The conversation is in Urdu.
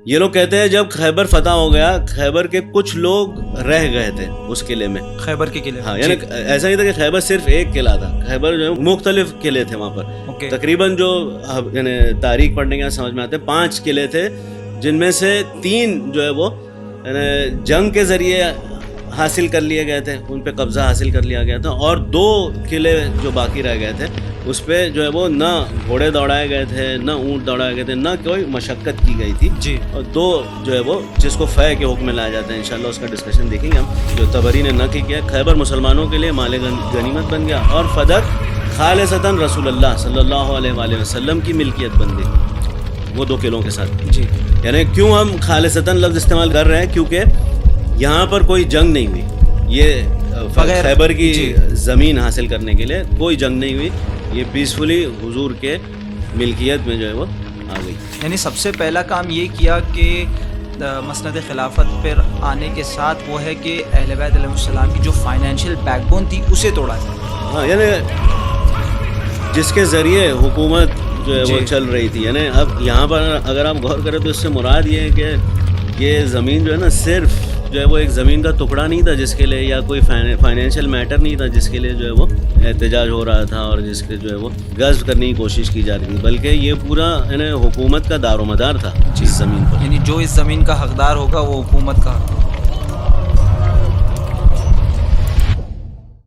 یہ لوگ کہتے ہیں جب خیبر فتح ہو گیا، خیبر کے کچھ لوگ رہ گئے تھے اس قلعے میں. خیبر کے قلعے. ہاں، یعنی ایسا نہیں تھا کہ خیبر صرف ایک قلعہ تھا، خیبر جو ہے مختلف قلعے تھے وہاں پر. تقریباً جو یعنی تاریخ پڑھنے کے سمجھ میں آتے ہیں 5 قلعے تھے، جن میں سے 3 جو ہے وہ جنگ کے ذریعے حاصل کر لیے گئے تھے، ان پہ قبضہ حاصل کر لیا گیا تھا، اور 2 قلعے جو باقی رہ گئے تھے اس پہ جو ہے وہ نہ گھوڑے دوڑائے گئے تھے، نہ اونٹ دوڑائے گئے تھے، نہ کوئی مشقت کی گئی تھی. جی. اور 2 جو ہے وہ جس کو فے کے حکم میں لایا جاتا ہے، انشاءاللہ اس کا ڈسکشن دیکھیں گے ہم. جو طبری نے نقل کیا، خیبر مسلمانوں کے لیے مال غنیمت بن گیا اور فدق خالصتاً رسول اللہ صلی اللہ علیہ وآلہ وسلم کی ملکیت بن گئی وہ 2 قلعوں کے ساتھ. جی. یعنی کیوں ہم خالصتاً لفظ استعمال کر رہے ہیں؟ کیونکہ یہاں پر کوئی جنگ نہیں ہوئی. یہ خیبر کی زمین حاصل کرنے کے لیے کوئی جنگ نہیں ہوئی، یہ پیسفلی حضور کے ملکیت میں جو ہے وہ آ گئی. یعنی سب سے پہلا کام یہ کیا کہ مسند خلافت پر آنے کے ساتھ وہ ہے کہ اہل بیت علیہ السلام کی جو فائنینشیل بیک بون تھی اسے توڑا جائے. ہاں، یعنی جس کے ذریعے حکومت جو ہے وہ چل رہی تھی. یعنی اب یہاں پر اگر آپ غور کریں تو اس سے مراد یہ ہے کہ یہ زمین جو ہے نا صرف جو ہے وہ ایک زمین کا ٹکڑا نہیں تھا جس کے لیے، یا کوئی فائنینشیل میٹر نہیں تھا جس کے لیے جو ہے وہ احتجاج ہو رہا تھا اور جس کے جو ہے وہ غصب کرنے کی کوشش کی جا رہی تھی، بلکہ یہ پورا یعنی حکومت کا دار و مدار تھا اس زمین پر. یعنی جو اس زمین کا حقدار ہوگا وہ حکومت کا